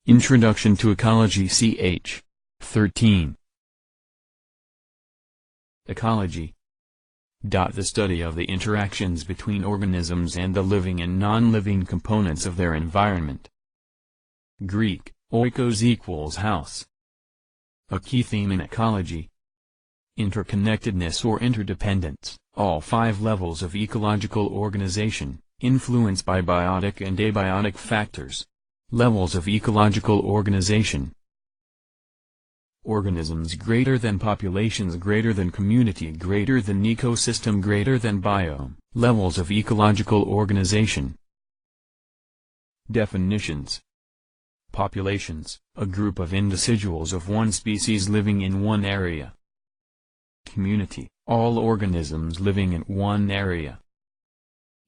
Introduction to Ecology+Ch. 13. Ecology. The study of the interactions between organisms and the living and non-living components of their environment. Greek, oikos equals house. A key theme in ecology. Interconnectedness or interdependence, all 5 levels of ecological organization, influenced by biotic and abiotic factors. Levels of ecological organization. Organisms greater than populations greater than community greater than ecosystem greater than biome. Levels of ecological organization. Definitions. Populations, a group of individuals of one species living in one area. Community, all organisms living in one area.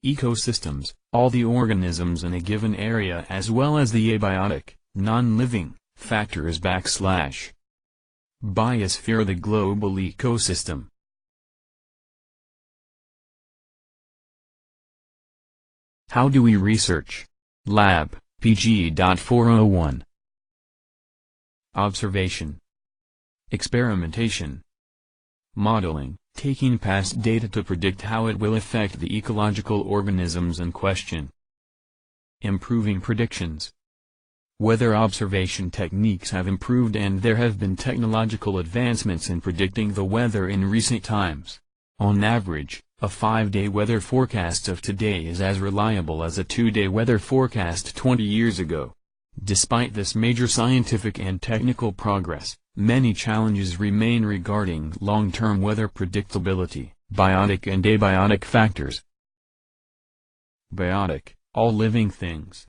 Ecosystems, all the organisms in a given area as well as the abiotic, non-living, factors / biosphere, the global ecosystem. How do we research? Lab, pg.401. Observation. Experimentation. Modeling, taking past data to predict how it will affect the ecological organisms in question. Improving predictions. Weather observation techniques have improved and there have been technological advancements in predicting the weather in recent times. On average, a 5-day weather forecast of today is as reliable as a 2-day weather forecast 20 years ago. Despite this major scientific and technical progress, many challenges remain regarding long-term weather predictability, biotic and abiotic factors. Biotic, all living things.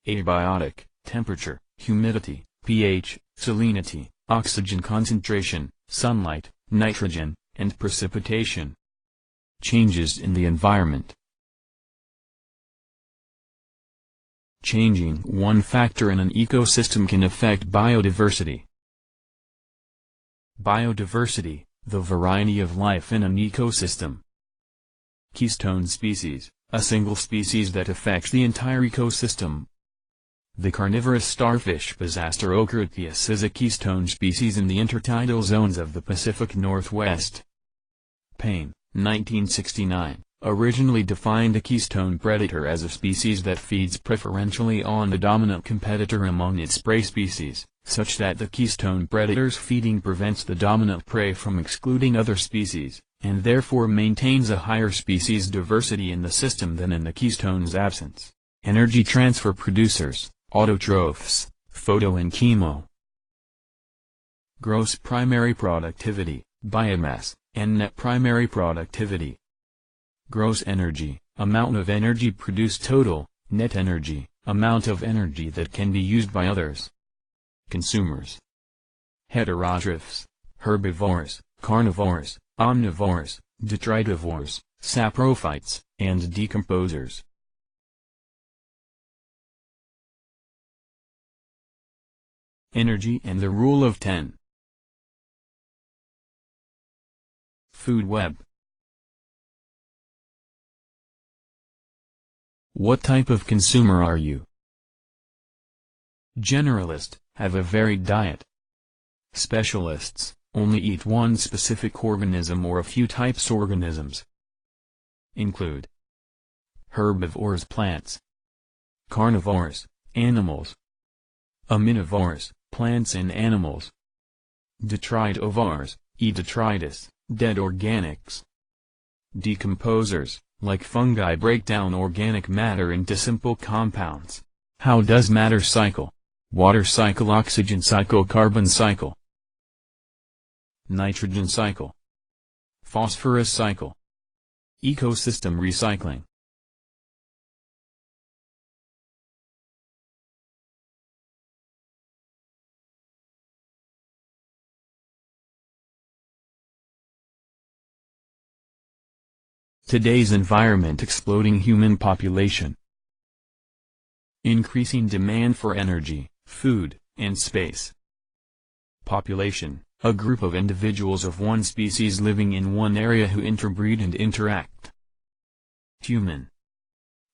Abiotic, temperature, humidity, pH, salinity, oxygen concentration, sunlight, nitrogen, and precipitation. Changes in the environment. Changing one factor in an ecosystem can affect biodiversity. Biodiversity, the variety of life in an ecosystem. Keystone species, a single species that affects the entire ecosystem. The carnivorous starfish Pisaster ochrotius is a keystone species in the intertidal zones of the Pacific Northwest. Payne, 1969, originally defined a keystone predator as a species that feeds preferentially on the dominant competitor among its prey species, such that the keystone predator's feeding prevents the dominant prey from excluding other species, and therefore maintains a higher species diversity in the system than in the keystone's absence. Energy transfer producers, autotrophs, photo and chemo. Gross primary productivity, biomass, and net primary productivity. Gross energy, amount of energy produced total, net energy, amount of energy that can be used by others. Consumers. Heterotrophs, herbivores, carnivores, omnivores, detritivores, saprophytes, and decomposers. Energy and the rule of 10. Food web. What type of consumer are you? Generalist, have a varied diet. Specialists, only eat one specific organism or a few types organisms. Include herbivores, plants. Carnivores, animals. Omnivores, plants and animals. Detritivores, eat detritus, dead organics. Decomposers, like fungi, break down organic matter into simple compounds. How does matter cycle? Water cycle, oxygen cycle, carbon cycle. Nitrogen cycle. Phosphorus cycle. Ecosystem recycling. Today's environment: exploding human population. Increasing demand for energy, food, and space. Population, a group of individuals of one species living in one area who interbreed and interact. Human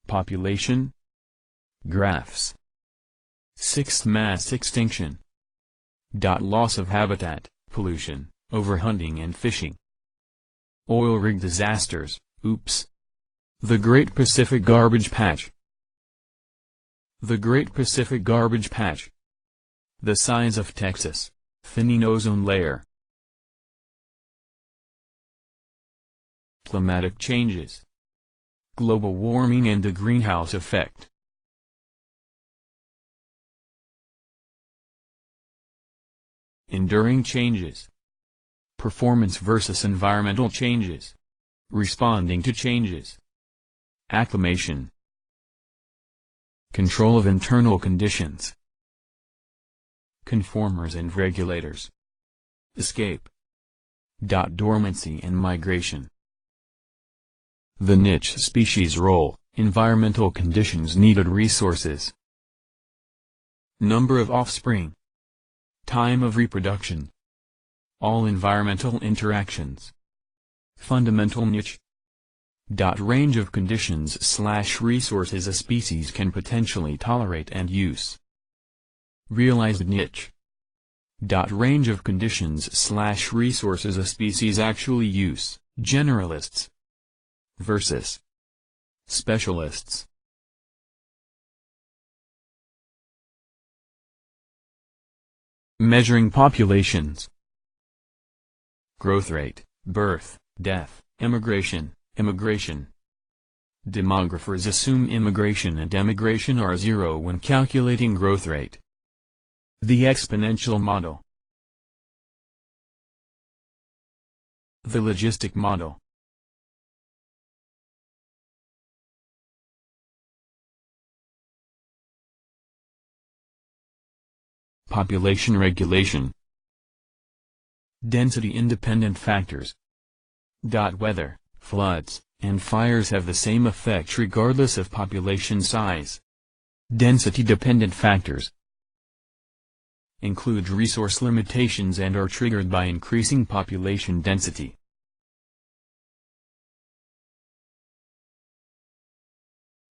population. Graphs. Sixth mass extinction. Loss of habitat, pollution, overhunting and fishing. Oil rig disasters, oops. The Great Pacific Garbage Patch. The Great Pacific Garbage Patch. The size of Texas, thinning ozone layer. Climatic changes. Global warming and the greenhouse effect. Enduring changes. Performance versus environmental changes. Responding to changes. Acclimation. Control of internal conditions. Conformers and regulators. Escape. Dormancy and migration. The niche species role, environmental conditions needed resources. Number of offspring. Time of reproduction. All environmental interactions. Fundamental niche. Range of conditions/resources a species can potentially tolerate and use. Realized niche. Range of conditions/resources a species actually use. Generalists versus specialists. Measuring populations. Growth rate, birth, death, immigration. Demographers assume immigration and emigration are zero when calculating growth rate. The exponential model. The logistic model. Population regulation. Density-independent factors. Weather, floods, and fires have the same effect regardless of population size. Density-dependent factors include resource limitations and are triggered by increasing population density.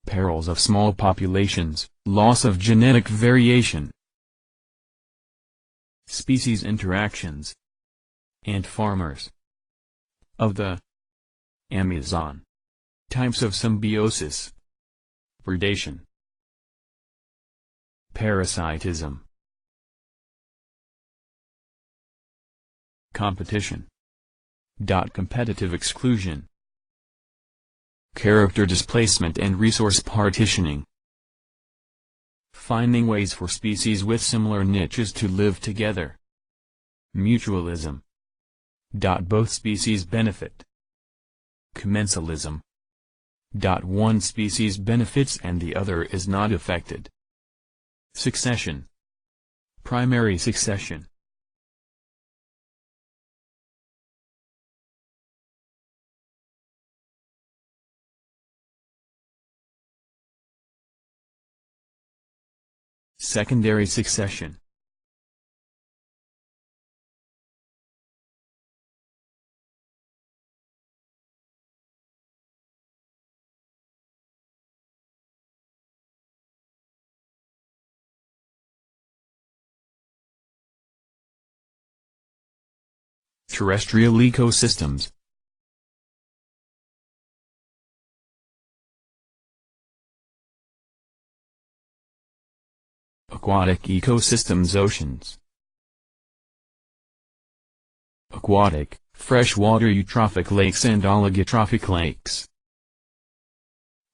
Perils of small populations, loss of genetic variation. Species interactions. Ant farmers of the Amazon. Types of symbiosis. Predation. Parasitism. Competition. Competitive exclusion. Character displacement and resource partitioning. Finding ways for species with similar niches to live together. Mutualism. Both species benefit. Commensalism. One species benefits and the other is not affected. Succession. Primary succession. Secondary succession. Terrestrial ecosystems. Aquatic ecosystems. Oceans. Aquatic, freshwater eutrophic lakes and oligotrophic lakes.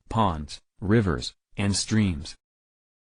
Ponds, rivers, and streams.